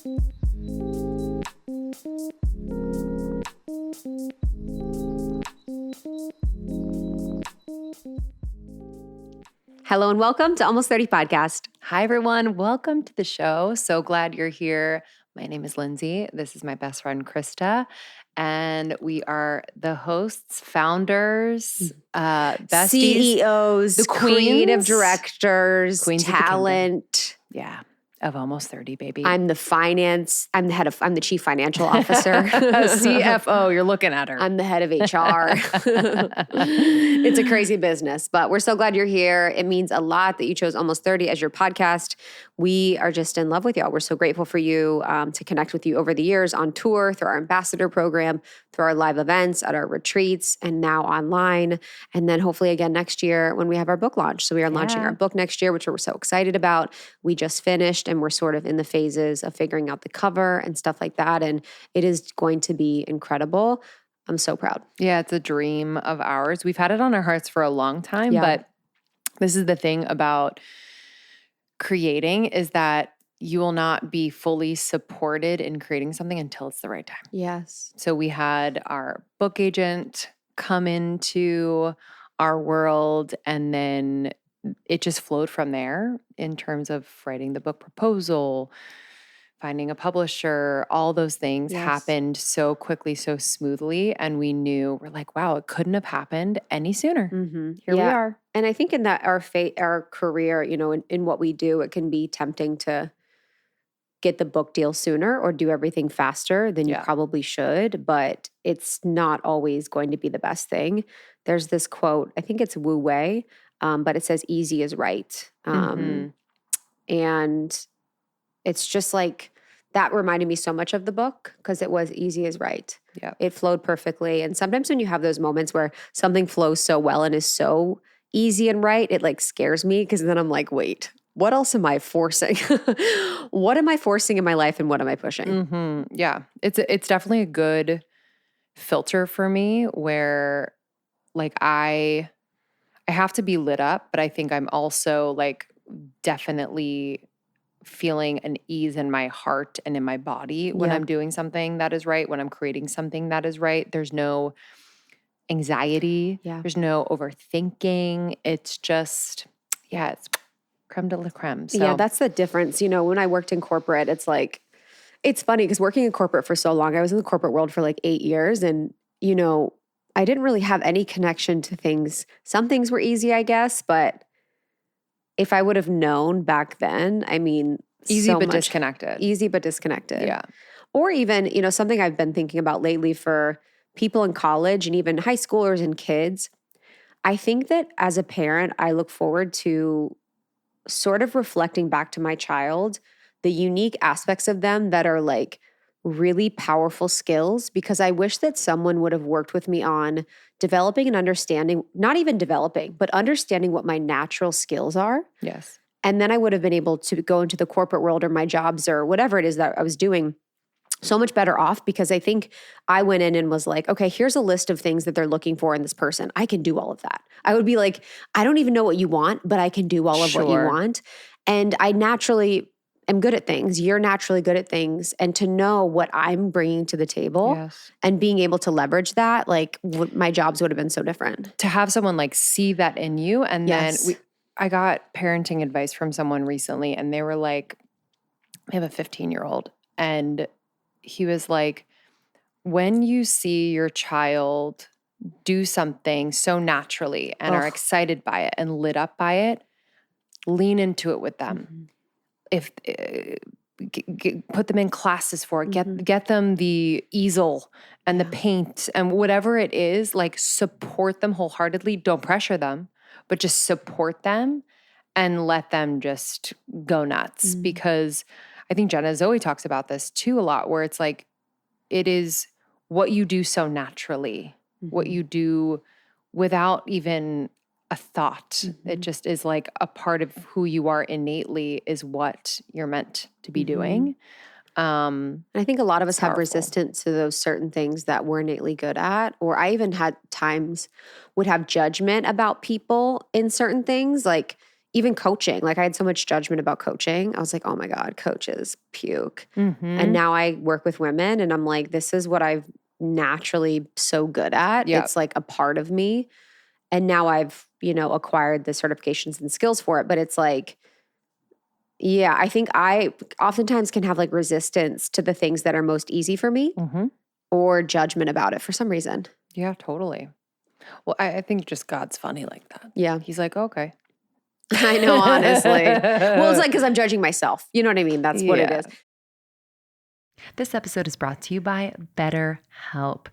Hello and welcome to Almost 30 Podcast. Hi, everyone. Welcome to the show. So glad you're here. My name is Lindsay. This is my best friend, Krista. And we are the hosts, founders, besties. CEOs, the creative queens. Directors, Queens of the talent. Yeah. Of Almost 30, baby. I'm the chief financial officer. CFO, you're looking at her. I'm the head of HR. It's a crazy business, but we're so glad you're here. It means a lot that you chose Almost 30 as your podcast. We are just in love with y'all. We're so grateful for you to connect with you over the years on tour, through our ambassador program, through our live events, at our retreats, and now online. And then hopefully again next year when we have our book launch. So we are launching our book next year, which we're so excited about. We just finished and we're sort of in the phases of figuring out the cover and stuff like that. And it is going to be incredible. I'm so proud. Yeah, it's a dream of ours. We've had it on our hearts for a long time, but this is the thing about creating is that you will not be fully supported in creating something until it's the right time. Yes. So we had our book agent come into our world, and then it just flowed from there in terms of writing the book proposal, finding a publisher, all those things happened so quickly, so smoothly. And we knew, we're like, wow, it couldn't have happened any sooner. Mm-hmm. Here we are. And I think in that our career, you know, in what we do, it can be tempting to get the book deal sooner or do everything faster than you probably should, but it's not always going to be the best thing. There's this quote, I think it's Wu Wei, but it says easy is right. And it's just like, that reminded me so much of the book because it was easy is right. Yeah. It flowed perfectly. And sometimes when you have those moments where something flows so well and is so easy and right, it like scares me because then I'm like, wait, what else am I forcing? What am I forcing in my life and what am I pushing? Mm-hmm. Yeah. It's definitely a good filter for me where like I have to be lit up, but I think I'm also like definitely feeling an ease in my heart and in my body when I'm doing something that is right, when I'm creating something that is right. There's no anxiety. There's no overthinking. It's just, it's creme de la creme. So. Yeah, that's the difference. You know, when I worked in corporate, it's like, it's funny because working in corporate for so long, I was in the corporate world for like 8 years and, you know, I didn't really have any connection to things. Some things were easy, I guess, but if I would have known back then, I mean, easy but disconnected. Easy but disconnected. Yeah. Or even, you know, something I've been thinking about lately for people in college and even high schoolers and kids. I think that as a parent, I look forward to sort of reflecting back to my child the unique aspects of them that are like really powerful skills, because I wish that someone would have worked with me on developing and understanding, not even developing, but understanding what my natural skills are. Yes. And then I would have been able to go into the corporate world or my jobs or whatever it is that I was doing so much better off, because I think I went in and was like, okay, here's a list of things that they're looking for in this person. I can do all of that. I would be like, I don't even know what you want, but I can do all of what you want. And I naturally am good at things. You're naturally good at things. And to know what I'm bringing to the table and being able to leverage that, like my jobs would have been so different. To have someone like see that in you. And then I got parenting advice from someone recently and they were like, I have a 15-year-old and he was like, when you see your child do something so naturally and are excited by it and lit up by it, lean into it with them. Mm-hmm. If put them in classes for it, get them the easel and the paint and whatever it is, like support them wholeheartedly. Don't pressure them, but just support them and let them just go nuts. Because I think Jenna Zoe talks about this too a lot, where it's like, it is what you do so naturally, what you do without even a thought. It just is like a part of who you are innately is what you're meant to be doing. And I think a lot of us have resistance to those certain things that we're innately good at. Or I even had times would have judgment about people in certain things. Like, even coaching, like I had so much judgment about coaching. I was like, oh my God, coaches puke. And now I work with women and I'm like, this is what I've naturally so good at. Yep. It's like a part of me. And now I've, acquired the certifications and skills for it. But it's like, yeah, I think I oftentimes can have like resistance to the things that are most easy for me or judgment about it for some reason. Yeah, totally. Well, I think just God's funny like that. Yeah. He's like, okay. I know, honestly. Well, it's like because I'm judging myself. You know what I mean? That's what it is. This episode is brought to you by BetterHelp.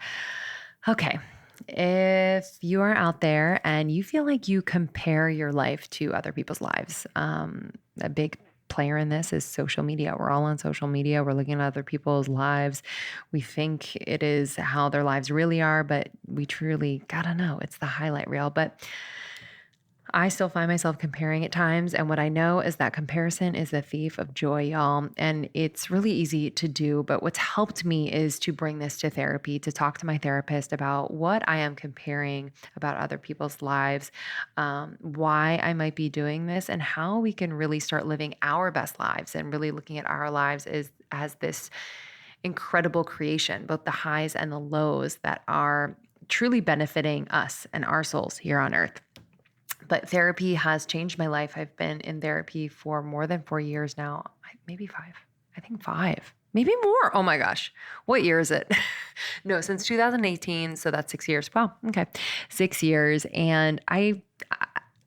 Okay. If you are out there and you feel like you compare your life to other people's lives, a big player in this is social media. We're all on social media. We're looking at other people's lives. We think it is how their lives really are, but we truly gotta know it's the highlight reel. But I still find myself comparing at times. And what I know is that comparison is the thief of joy, y'all. And it's really easy to do. But what's helped me is to bring this to therapy, to talk to my therapist about what I am comparing about other people's lives, why I might be doing this, and how we can really start living our best lives and really looking at our lives as this incredible creation, both the highs and the lows that are truly benefiting us and our souls here on earth. But therapy has changed my life. I've been in therapy for more than 4 years now, maybe 5. I think 5, maybe more. Oh my gosh. What year is it? No, since 2018. So that's 6 years. Wow. Okay. 6 years. And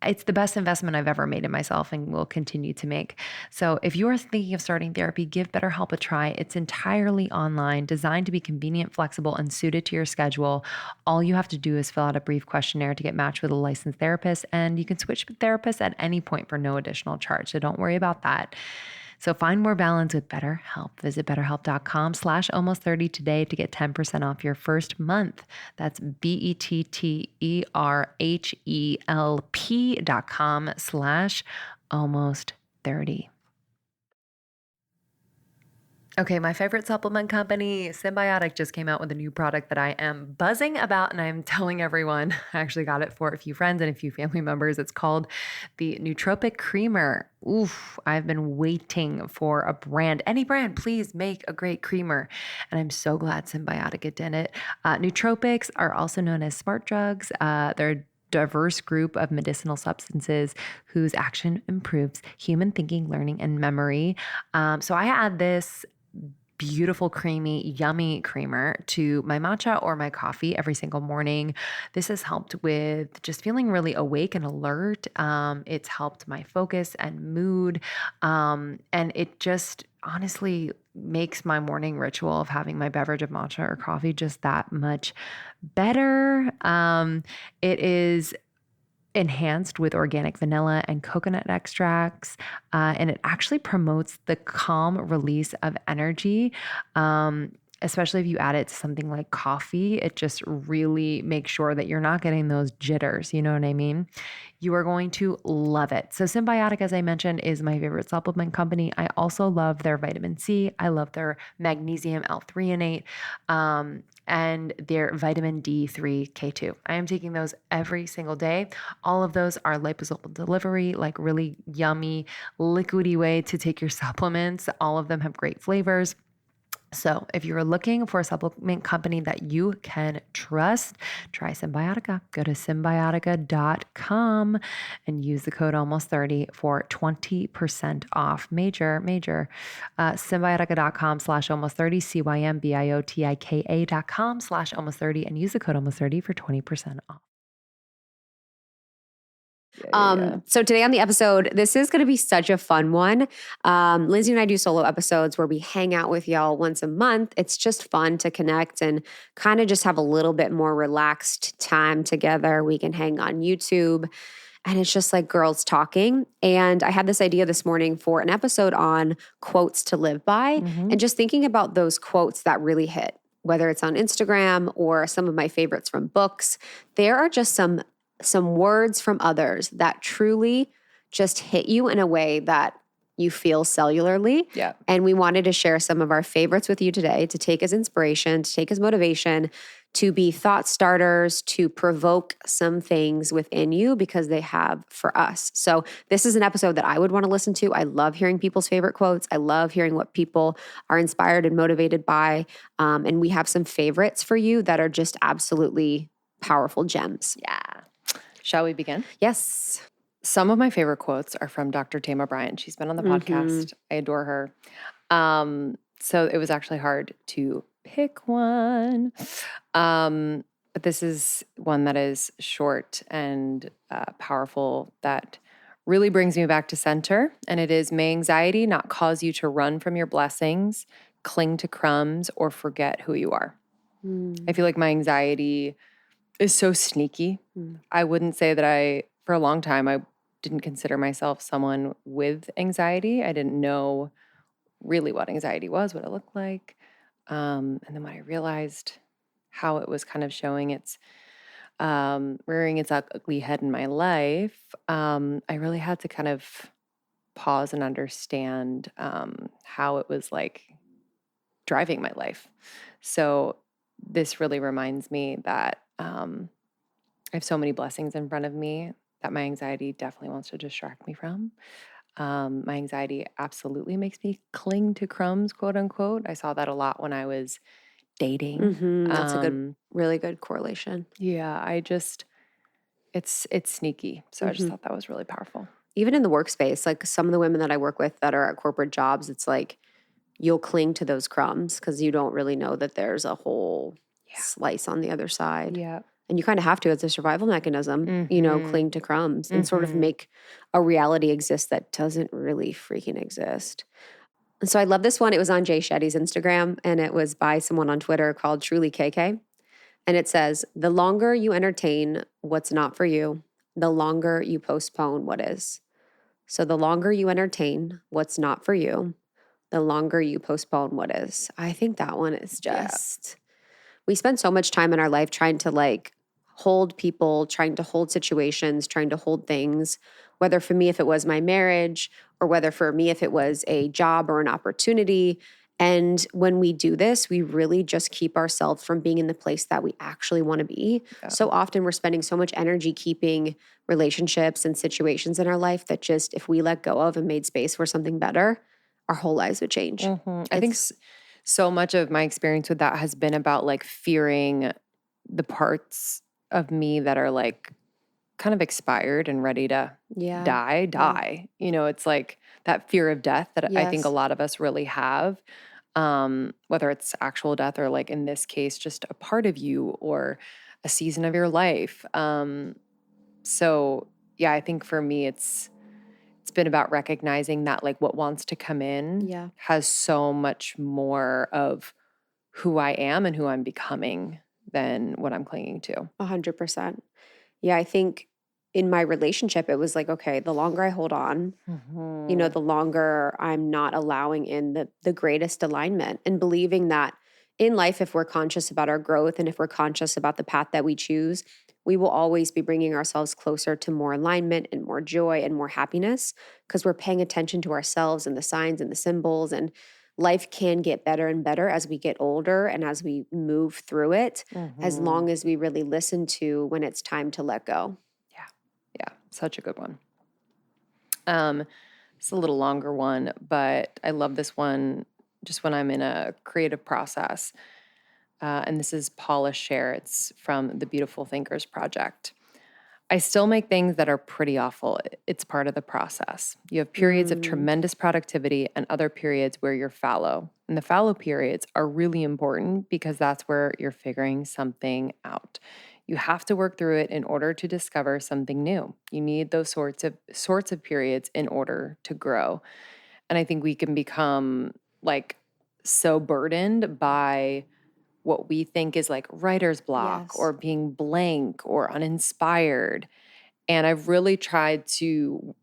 it's the best investment I've ever made in myself and will continue to make. So if you are thinking of starting therapy, give BetterHelp a try. It's entirely online, designed to be convenient, flexible, and suited to your schedule. All you have to do is fill out a brief questionnaire to get matched with a licensed therapist, and you can switch therapists at any point for no additional charge. So don't worry about that. So find more balance with BetterHelp. Visit BetterHelp.com/almost30 today to get 10% off your first month. That's BetterHelp.com/almost30. Okay, my favorite supplement company, Symbiotic, just came out with a new product that I am buzzing about, and I'm telling everyone. I actually got it for a few friends and a few family members. It's called the Nootropic Creamer. Oof, I've been waiting for a brand. Any brand, please make a great creamer. And I'm so glad Symbiotic did it. Nootropics are also known as smart drugs. They're diverse group of medicinal substances whose action improves human thinking, learning, and memory. So I add this beautiful, creamy, yummy creamer to my matcha or my coffee every single morning. This has helped with just feeling really awake and alert. It's helped my focus and mood. And it just honestly makes my morning ritual of having my beverage of matcha or coffee just that much better. It is enhanced with organic vanilla and coconut extracts, and it actually promotes the calm release of energy. Especially if you add it to something like coffee, it just really makes sure that you're not getting those jitters. You know what I mean? You are going to love it. So Symbiotic, as I mentioned, is my favorite supplement company. I also love their vitamin C. I love their magnesium L-threonate, and their vitamin D3 K2. I am taking those every single day. All of those are liposomal delivery, like really yummy, liquidy way to take your supplements. All of them have great flavors. So if you're looking for a supplement company that you can trust, try Symbiotica. Go to symbiotica.com and use the code almost30 for 20% off. Major. Symbiotica.com/almost30, CYMBIOTIKA.com/almost30, and use the code almost30 for 20% off. So today on the episode, this is going to be such a fun one. Lindsey and I do solo episodes where we hang out with y'all once a month. It's just fun to connect and kind of just have a little bit more relaxed time together. We can hang on YouTube and it's just like girls talking. And I had this idea this morning for an episode on quotes to live by and just thinking about those quotes that really hit, whether it's on Instagram or some of my favorites from books. There are just some words from others that truly just hit you in a way that you feel cellularly. Yeah. And we wanted to share some of our favorites with you today to take as inspiration, to take as motivation, to be thought starters, to provoke some things within you because they have for us. So this is an episode that I would want to listen to. I love hearing people's favorite quotes. I love hearing what people are inspired and motivated by. And we have some favorites for you that are just absolutely powerful gems. Yeah. Shall we begin? Yes. Some of my favorite quotes are from Dr. Tama Bryant. She's been on the podcast. I adore her. So it was actually hard to pick one. But this is one that is short and powerful that really brings me back to center. And it is, may anxiety not cause you to run from your blessings, cling to crumbs, or forget who you are. I feel like my anxiety is so sneaky. I wouldn't say that for a long time, I didn't consider myself someone with anxiety. I didn't know really what anxiety was, what it looked like. And then when I realized how it was kind of showing its, rearing its ugly head in my life, I really had to kind of pause and understand how it was like driving my life. So this really reminds me that I have so many blessings in front of me that my anxiety definitely wants to distract me from. My anxiety absolutely makes me cling to crumbs, quote unquote. I saw that a lot when I was dating. That's a really good correlation. Yeah, it's sneaky. So I just thought that was really powerful. Even in the workspace, like some of the women that I work with that are at corporate jobs, it's like you'll cling to those crumbs because you don't really know that there's a whole slice on the other side. Yeah. And you kind of have to, as a survival mechanism, cling to crumbs and sort of make a reality exist that doesn't really freaking exist. And so I love this one. It was on Jay Shetty's Instagram, and it was by someone on Twitter called Truly KK. And it says, the longer you entertain what's not for you, the longer you postpone what is. So the longer you entertain what's not for you, the longer you postpone what is. I think that one is just, we spend so much time in our life trying to like hold people, trying to hold situations, trying to hold things, whether for me, if it was my marriage, or whether for me, if it was a job or an opportunity. And when we do this, we really just keep ourselves from being in the place that we actually want to be. Yeah. So often we're spending so much energy keeping relationships and situations in our life that just, if we let go of and made space for something better, our whole lives would change. I think so much of my experience with that has been about like fearing the parts of me that are like kind of expired and ready to die. Yeah. It's like that fear of death that I think a lot of us really have, whether it's actual death or like in this case, just a part of you or a season of your life. So yeah, I think for me, it's been about recognizing that like what wants to come in has so much more of who I am and who I'm becoming than what I'm clinging to. 100%. Yeah, I think in my relationship, it was like, okay, the longer I hold on, the longer I'm not allowing in the greatest alignment, and believing that in life, if we're conscious about our growth and if we're conscious about the path that we choose, we will always be bringing ourselves closer to more alignment and more joy and more happiness because we're paying attention to ourselves and the signs and the symbols. And life can get better and better as we get older and as we move through it, as long as we really listen to when it's time to let go. Yeah, such a good one. It's a little longer one, but I love this one just when I'm in a creative process. And this is Paula Scher. It's from the Beautiful Thinkers Project. I still make things that are pretty awful. It's part of the process. You have periods of tremendous productivity and other periods where you're fallow. And the fallow periods are really important because that's where you're figuring something out. You have to work through it in order to discover something new. You need those sorts of periods in order to grow. And I think we can become like so burdened by what we think is like writer's block or being blank or uninspired. And I've really tried to,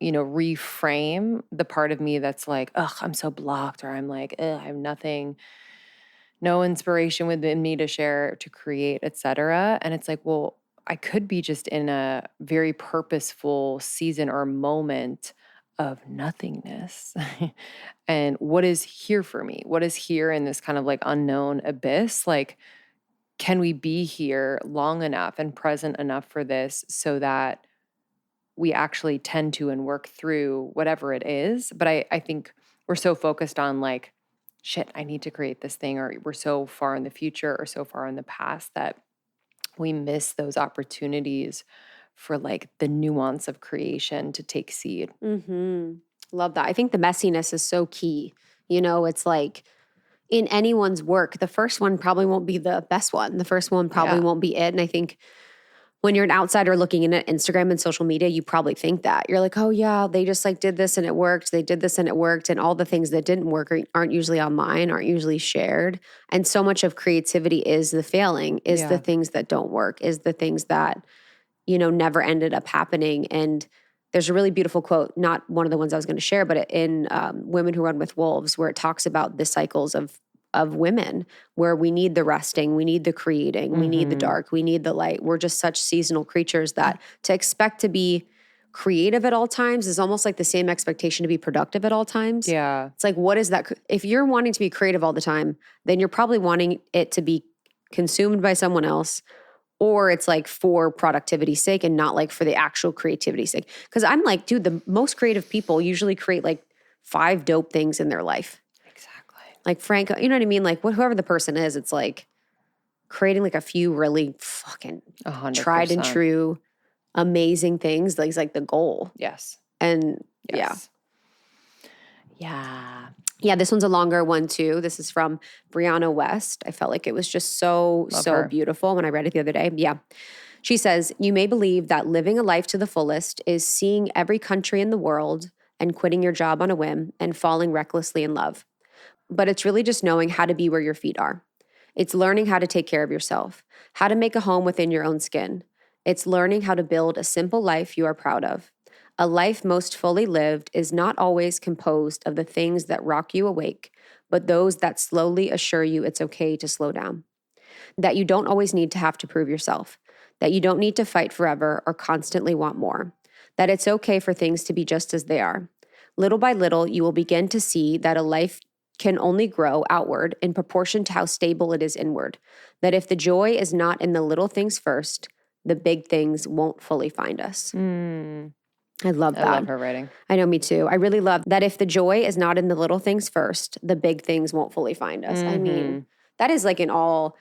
reframe the part of me that's like, ugh, I'm so blocked, or I'm like, ugh, I have nothing, no inspiration within me to share, to create, etc. And it's like, well, I could be just in a very purposeful season or moment of nothingness and what is here for me? What is here in this kind of like unknown abyss? Like, can we be here long enough and present enough for this so that we actually tend to and work through whatever it is? But I think we're so focused on like, shit, I need to create this thing, or we're so far in the future or so far in the past that we miss those opportunities for like the nuance of creation to take seed. Love that. I think the messiness is so key. You know, it's like in anyone's work, the first one probably won't be the best one. The first one probably won't be it. And I think when you're an outsider looking in at Instagram and social media, you probably think that. You're like, oh yeah, they just like did this and it worked. They did this and it worked. And all the things that didn't work aren't usually online, aren't usually shared. And so much of creativity is the failing, is the things that don't work, is the things that, you know, never ended up happening. And there's a really beautiful quote, not one of the ones I was going to share, but in Women Who Run with Wolves, where it talks about the cycles of women, where we need the resting, we need the creating, we need the dark, we need the light. We're just such seasonal creatures that to expect to be creative at all times is almost like the same expectation to be productive at all times. Yeah. It's like, what is that? If you're wanting to be creative all the time, then you're probably wanting it to be consumed by someone else, or it's like for productivity's sake and not like for the actual creativity's sake. Because I'm like, dude, the most creative people usually create like 5 dope things in their life. Like Frank, you know what I mean? Like whoever the person is, it's like creating like a few really fucking 100%. tried and true, amazing things. Like, it's like the goal. Yes. And yeah, this one's a longer one too. This is from Brianna West. I felt like it was just so beautiful when I read it the other day. Yeah. She says, you may believe that living a life to the fullest is seeing every country in the world and quitting your job on a whim and falling recklessly in love. But it's really just knowing how to be where your feet are. It's learning how to take care of yourself, how to make a home within your own skin. It's learning how to build a simple life you are proud of. A life most fully lived is not always composed of the things that rock you awake, but those that slowly assure you it's okay to slow down. That you don't always need to have to prove yourself. That you don't need to fight forever or constantly want more. That it's okay for things to be just as they are. Little by little, you will begin to see that a life can only grow outward in proportion to how stable it is inward. That if the joy is not in the little things first, the big things won't fully find us. I love that. I love her writing. I know, me too. I really love that if the joy is not in the little things first, the big things won't fully find us. I mean, that is like in all,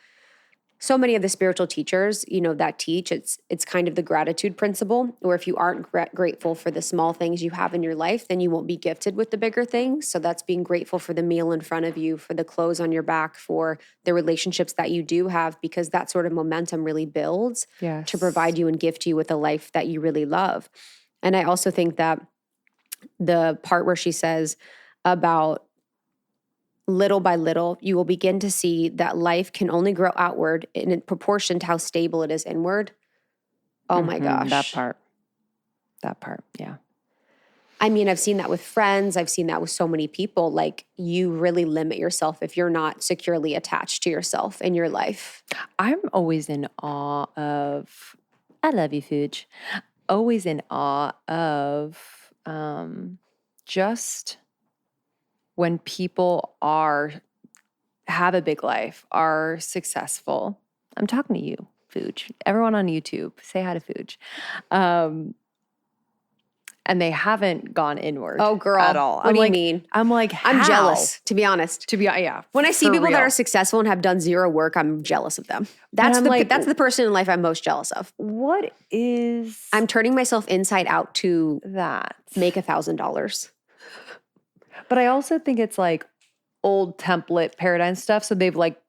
so many of the spiritual teachers, you know, that teach, it's kind of the gratitude principle, or if you aren't grateful for the small things you have in your life, then you won't be gifted with the bigger things. So that's being grateful for the meal in front of you, for the clothes on your back, for the relationships that you do have, because that sort of momentum really builds to provide you and gift you with a life that you really love. And I also think that the part where she says about little by little, you will begin to see that life can only grow outward in proportion to how stable it is inward. Oh my gosh. That part. Yeah. I mean, I've seen that with friends. I've seen that with so many people. Like, you really limit yourself if you're not securely attached to yourself in your life. I'm always in awe of, I love you, Fuge. Always in awe of just when people have a big life, are successful. I'm talking to you, Fuge. Everyone on YouTube, say hi to Fuge. And they haven't gone inward. Oh, girl. At all. What do you mean? I'm like, I'm jealous, to be honest. Yeah. When I see people that are successful and have done zero work, I'm jealous of them. That's the person in life I'm most jealous of. What is... I'm turning myself inside out to that make $1,000. But I also think it's like old template paradigm stuff. So they've like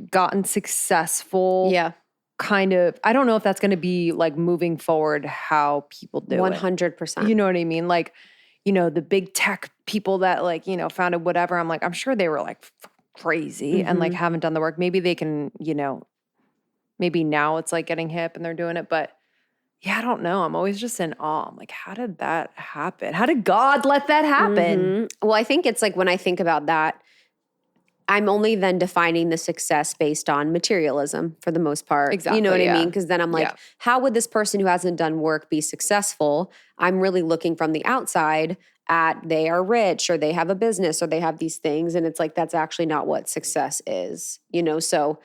gotten successful. Yeah. Kind of, I don't know if that's going to be like moving forward how people do 100%. it. You know what I mean? Like, you know, the big tech people that like, you know, founded whatever. I'm like, I'm sure they were like crazy and like haven't done the work. Maybe they can, you know, maybe now it's like getting hip and they're doing it. But yeah, I don't know. I'm always just in awe. I'm like, how did that happen? How did God let that happen? Well, I think it's like when I think about that, I'm only then defining the success based on materialism for the most part. Exactly. You know what I mean? Because then I'm like, how would this person who hasn't done work be successful? I'm really looking from the outside they are rich or they have a business or they have these things. And it's like, that's actually not what success is, So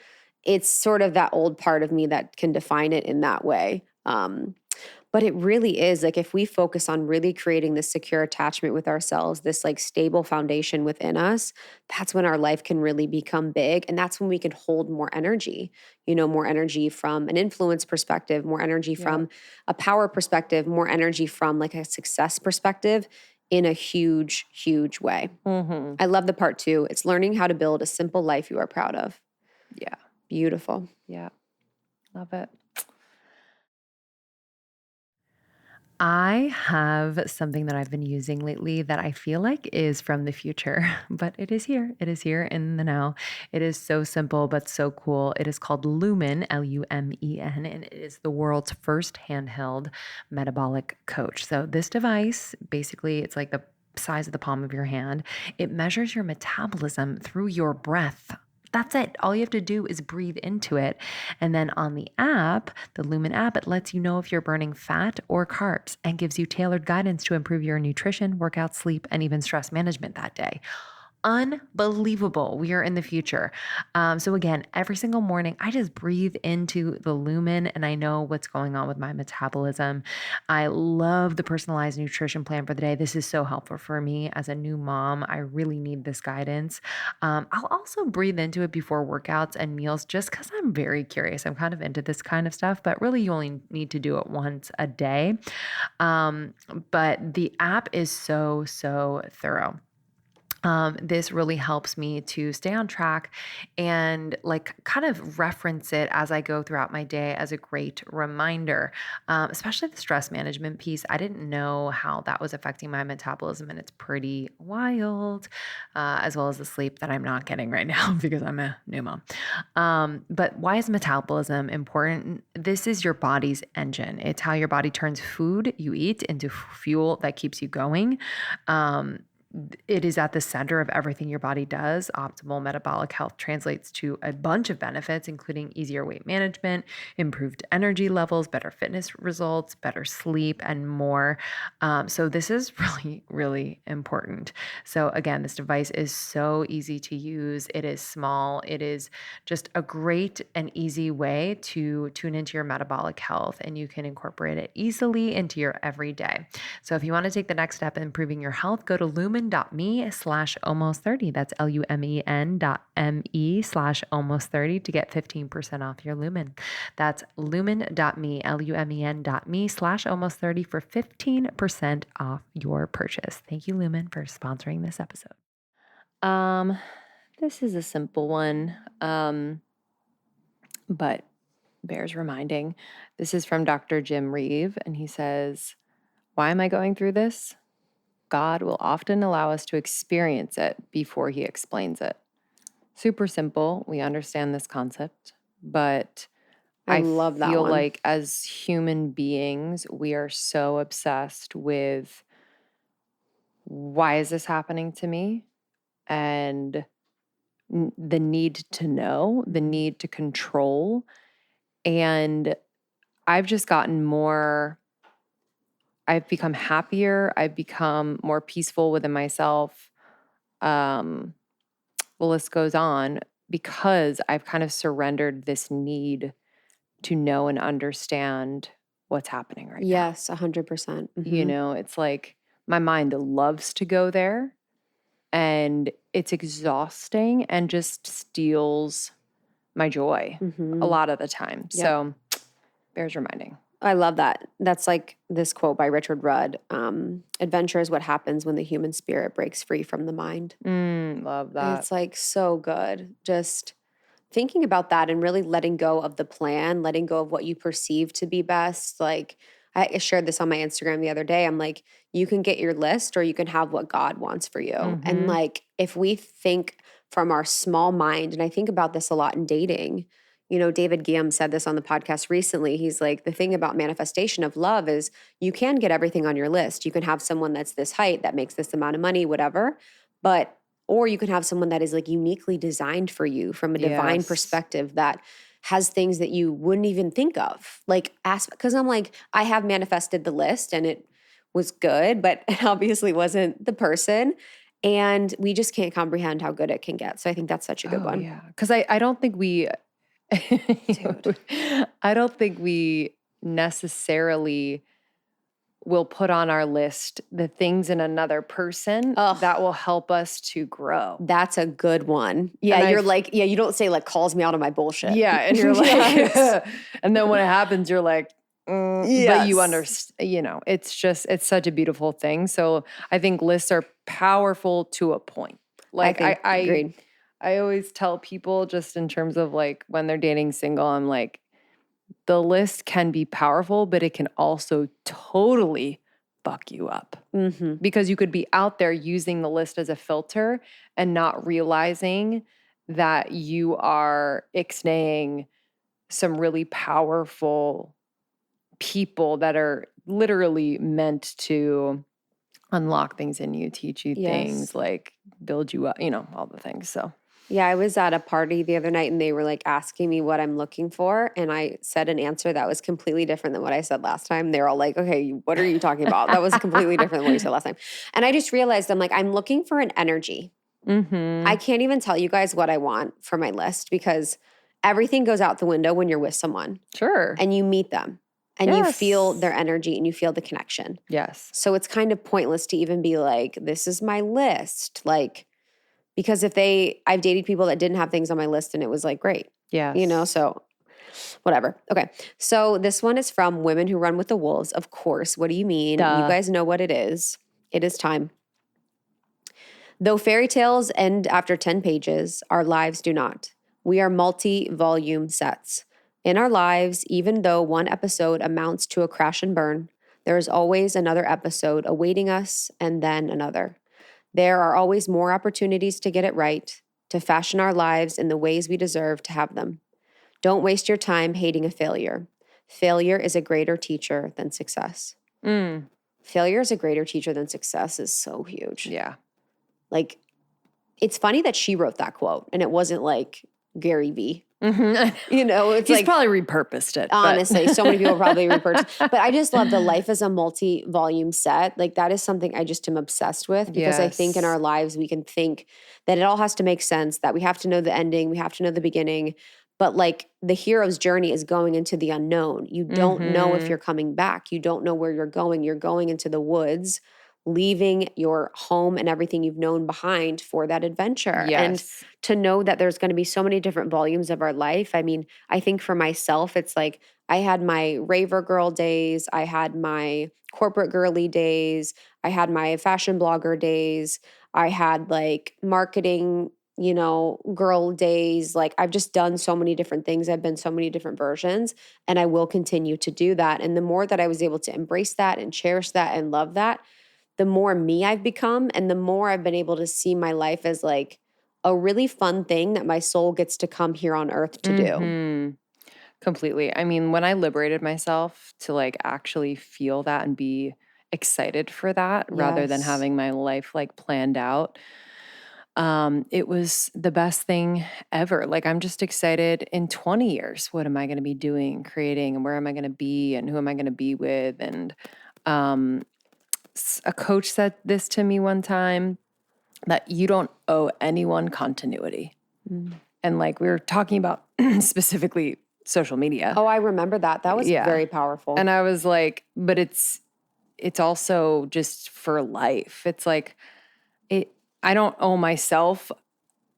it's sort of that old part of me that can define it in that way. But it really is like, if we focus on really creating this secure attachment with ourselves, this like stable foundation within us, that's when our life can really become big. And that's when we can hold more energy, more energy from an influence perspective, more energy from a power perspective, more energy from like a success perspective in a huge, huge way. Mm-hmm. I love the part 2. It's learning how to build a simple life you are proud of. Yeah. Beautiful. Yeah. Love it. I have something that I've been using lately that I feel like is from the future, but it is here. It is here in the now. It is so simple, but so cool. It is called Lumen, Lumen, and it is the world's first handheld metabolic coach. So this device, basically, it's like the size of the palm of your hand. It measures your metabolism through your breath. That's it. All you have to do is breathe into it. And then on the app, the Lumen app, it lets you know if you're burning fat or carbs and gives you tailored guidance to improve your nutrition, workout, sleep, and even stress management that day. Unbelievable. We are in the future. So again, every single morning, I just breathe into the Lumen and I know what's going on with my metabolism. I love the personalized nutrition plan for the day. This is so helpful for me as a new mom. I really need this guidance. I'll also breathe into it before workouts and meals just because I'm very curious. I'm kind of into this kind of stuff, but really you only need to do it once a day. But the app is so thorough. This really helps me to stay on track and like kind of reference it as I go throughout my day as a great reminder, especially the stress management piece. I didn't know how that was affecting my metabolism, and it's pretty wild, as well as the sleep that I'm not getting right now because I'm a new mom. But why is metabolism important? This is your body's engine. It's how your body turns food you eat into fuel that keeps you going. It is at the center of everything your body does. Optimal metabolic health translates to a bunch of benefits, including easier weight management, improved energy levels, better fitness results, better sleep, and more. So this is really, really important. So again, this device is so easy to use. It is small. It is just a great and easy way to tune into your metabolic health, and you can incorporate it easily into your everyday. So if you want to take the next step in improving your health, go to lumen.me/almost30. That's lumen.me/almost30 to get 15% off your Lumen. That's lumen.me, lumen.me/almost30 for 15% off your purchase. Thank you, Lumen, for sponsoring this episode. This is a simple one, but bears reminding. This is from Dr. Jim Reeve, and he says, "Why am I going through this? God will often allow us to experience it before he explains it." Super simple. We understand this concept, but I love that feel one. like as human beings, we are so obsessed with why is this happening to me? And the need to know, the need to control. And I've just gotten I've become happier. I've become more peaceful within myself. The list goes on because I've kind of surrendered this need to know and understand what's happening right now. Yes, 100%. Mm-hmm. It's like my mind loves to go there and it's exhausting and just steals my joy a lot of the time. Yep. So bears reminding. I love that. That's like this quote by Richard Rudd. Adventure is what happens when the human spirit breaks free from the mind. Love that. It's like so good. Just thinking about that and really letting go of the plan, letting go of what you perceive to be best. Like I shared this on my Instagram the other day. I'm like, you can get your list or you can have what God wants for you. And like, if we think from our small mind, and I think about this a lot in dating, David Guillaume said this on the podcast recently. He's like, the thing about manifestation of love is you can get everything on your list. You can have someone that's this height, that makes this amount of money, whatever. Or you can have someone that is like uniquely designed for you from a divine perspective that has things that you wouldn't even think of. Like, because I'm like, I have manifested the list and it was good, but it obviously wasn't the person. And we just can't comprehend how good it can get. So I think that's such a good one. Yeah. Because I don't think we, I don't think we necessarily will put on our list the things in another person that will help us to grow. That's a good one. Yeah, you're like, you don't say like calls me out on my bullshit. Yeah, and you're like, and then when it happens, you're like, but you understand, it's such a beautiful thing. So I think lists are powerful to a point. Like agreed. I always tell people just in terms of like when they're dating single, I'm like, the list can be powerful, but it can also totally fuck you up. Because you could be out there using the list as a filter and not realizing that you are ixnaying some really powerful people that are literally meant to unlock things in you, teach you things, like build you up, all the things. So yeah, I was at a party the other night and they were like asking me what I'm looking for. And I said an answer that was completely different than what I said last time. They're all like, okay, what are you talking about? That was completely different than what you said last time. And I just realized I'm like, I'm looking for an energy. I can't even tell you guys what I want for my list because everything goes out the window when you're with someone. Sure. And you meet them and you feel their energy and you feel the connection. Yes. So it's kind of pointless to even be like, this is my list. Like, because I've dated people that didn't have things on my list and it was like, great. Yes. So whatever. Okay. So this one is from Women Who Run with the Wolves. Of course. What do you mean? Duh. You guys know what it is. It is time. Though fairy tales end after 10 pages, our lives do not. We are multi-volume sets. In our lives, even though one episode amounts to a crash and burn, there is always another episode awaiting us and then another. There are always more opportunities to get it right, to fashion our lives in the ways we deserve to have them. Don't waste your time hating a failure. Failure is a greater teacher than success. Failure is a greater teacher than success is so huge. Yeah. Like, it's funny that she wrote that quote and it wasn't like Gary Vee. It's He's like probably repurposed it. Honestly, so many people probably repurposed. But I just love the life as a multi-volume set. Like that is something I just am obsessed with because I think in our lives we can think that it all has to make sense, that we have to know the ending, we have to know the beginning. But like the hero's journey is going into the unknown. You don't know if you're coming back. You don't know where you're going. You're going into the woods, leaving your home and everything you've known behind for that adventure. Yes. And to know that there's going to be so many different volumes of our life. I mean, I think for myself, it's like I had my raver girl days. I had my corporate girly days. I had my fashion blogger days. I had like marketing, girl days. Like I've just done so many different things. I've been so many different versions and I will continue to do that. And the more that I was able to embrace that and cherish that and love that, the more me I've become and the more I've been able to see my life as like a really fun thing that my soul gets to come here on earth to do. Completely. I mean, when I liberated myself to like actually feel that and be excited for that rather than having my life like planned out, it was the best thing ever. Like I'm just excited in 20 years. What am I going to be doing, creating, and where am I going to be and who am I going to be with? And a coach said this to me one time, that you don't owe anyone continuity. And like we were talking about specifically social media. Oh, I remember that. That was very powerful. And I was like, but it's also just for life. It's like I don't owe myself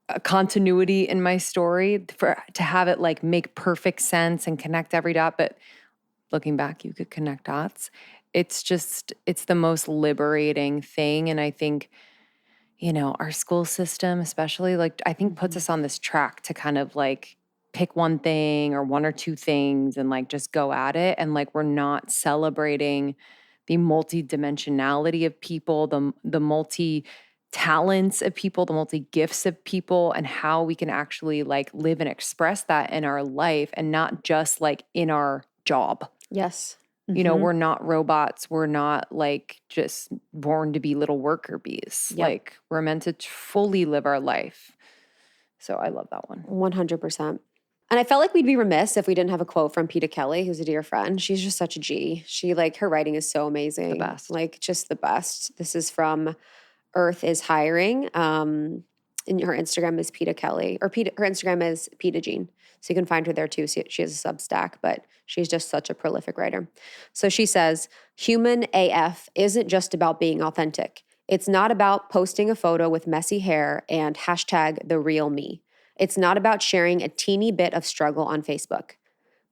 a continuity in my story to have it like make perfect sense and connect every dot, but looking back you could connect dots. It's the most liberating thing. And I think, our school system especially, like I think puts us on this track to kind of like pick one thing or one or two things and like just go at it. And like we're not celebrating the multi-dimensionality of people, the multi-talents of people, the multi-gifts of people, and how we can actually like live and express that in our life and not just like in our job. Yes. We're not robots. We're not like just born to be little worker bees. Yep. Like we're meant to fully live our life. So I love that one. 100%. And I felt like we'd be remiss if we didn't have a quote from Peta Kelly, who's a dear friend. She's just such a G. She like, her writing is so amazing. The best. Like just the best. This is from Earth is Hiring. And her Instagram is Peta Kelly, or her Instagram is Peta Jean. So you can find her there too. She has a Substack, but she's just such a prolific writer. So she says, human AF isn't just about being authentic. It's not about posting a photo with messy hair and hashtag the real me. It's not about sharing a teeny bit of struggle on Facebook.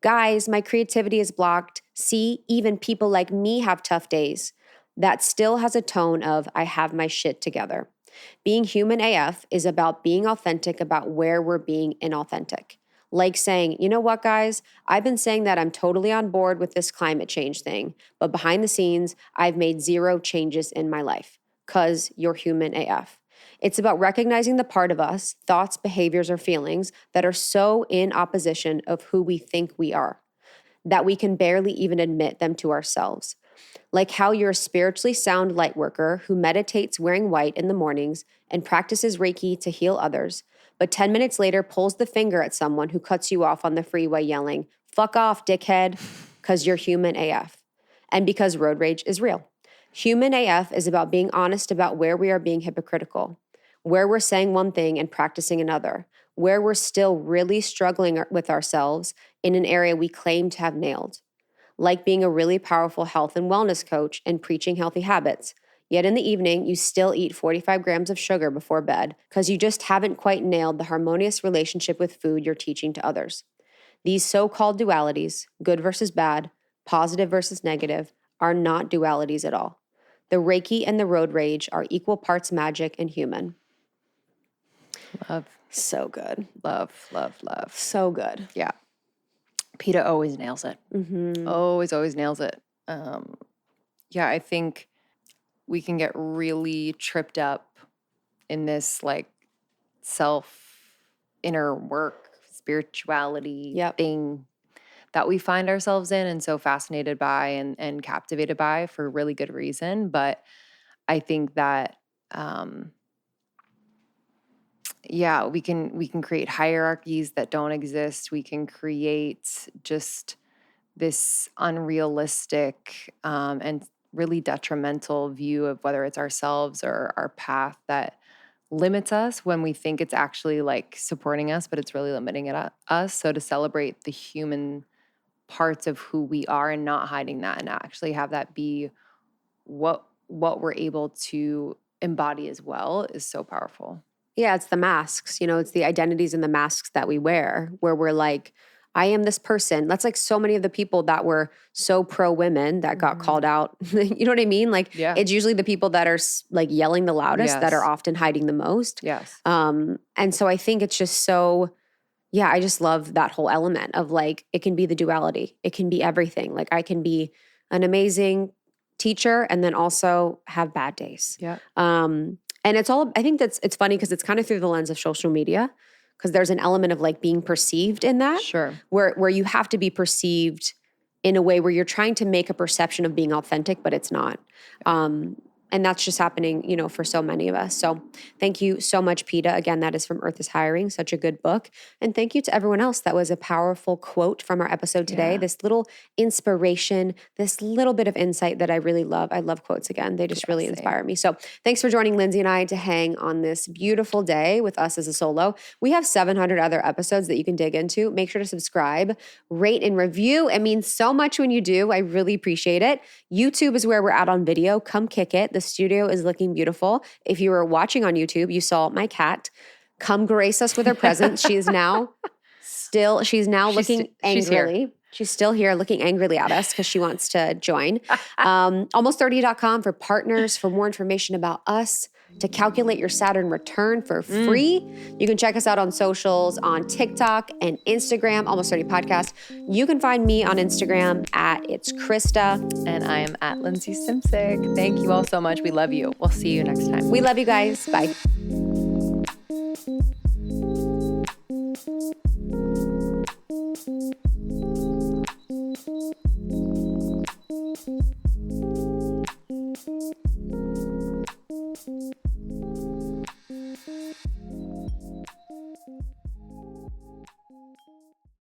Guys, my creativity is blocked. See, even people like me have tough days. That still has a tone of, I have my shit together. Being human AF is about being authentic about where we're being inauthentic. Like saying, you know what, guys? I've been saying that I'm totally on board with this climate change thing, but behind the scenes, I've made 0 changes in my life. 'Cause you're human AF. It's about recognizing the part of us, thoughts, behaviors, or feelings that are so in opposition of who we think we are, that we can barely even admit them to ourselves. Like how you're a spiritually sound light worker who meditates wearing white in the mornings and practices Reiki to heal others, but 10 minutes later pulls the finger at someone who cuts you off on the freeway yelling, fuck off, dickhead, because you're human AF. And because road rage is real. Human AF is about being honest about where we are being hypocritical, where we're saying one thing and practicing another, where we're still really struggling with ourselves in an area we claim to have nailed. Like being a really powerful health and wellness coach and preaching healthy habits, yet in the evening you still eat 45 grams of sugar before bed because you just haven't quite nailed the harmonious relationship with food you're teaching to others. These so-called dualities, good versus bad, positive versus negative, are not dualities at all. The Reiki and the road rage are equal parts magic and human. Love. So good. Love, love, love. So good. Yeah. Peta always nails it. Mm-hmm. Always nails it. Yeah, I think we can get really tripped up in this like inner work, spirituality thing that we find ourselves in and so fascinated by and captivated by for really good reason. But I think that, we can create hierarchies that don't exist. We can create just this unrealistic and really detrimental view of whether it's ourselves or our path that limits us when we think it's actually like supporting us, but it's really limiting us. So to celebrate the human parts of who we are and not hiding that and actually have that be what we're able to embody as well is so powerful. Yeah, it's the masks, it's the identities and the masks that we wear where we're like, I am this person. That's like so many of the people that were so pro women that got called out. You know what I mean? Like it's usually the people that are like yelling the loudest that are often hiding the most. Yes. And so I think it's just so, I just love that whole element of like, it can be the duality. It can be everything. Like I can be an amazing teacher and then also have bad days. Yeah. And it's all, I think it's funny because it's kind of through the lens of social media because there's an element of like being perceived in that. Sure. Where you have to be perceived in a way where you're trying to make a perception of being authentic, but it's not. And that's just happening, for so many of us. So thank you so much, Peta. Again, that is from Earth is Hiring, such a good book. And thank you to everyone else. That was a powerful quote from our episode today. This little inspiration, this little bit of insight that I really love. I love quotes again. They just really inspire me. So thanks for joining Lindsey and I to hang on this beautiful day with us as a solo. We have 700 other episodes that you can dig into. Make sure to subscribe, rate, and review. It means so much when you do. I really appreciate it. YouTube is where we're at on video. Come kick it. The studio is looking beautiful. If you were watching on YouTube, you saw my cat come grace us with her presence. She's now looking angrily. She's still here looking angrily at us because she wants to join. Almost30.com for partners, for more information about us, to calculate your Saturn return for free. You can check us out on socials, on TikTok and Instagram, Almost 30 Podcast. You can find me on Instagram at It's Krista. And I am at Lindsey Simsick. Thank you all so much. We love you. We'll see you next time. We love you guys. Bye.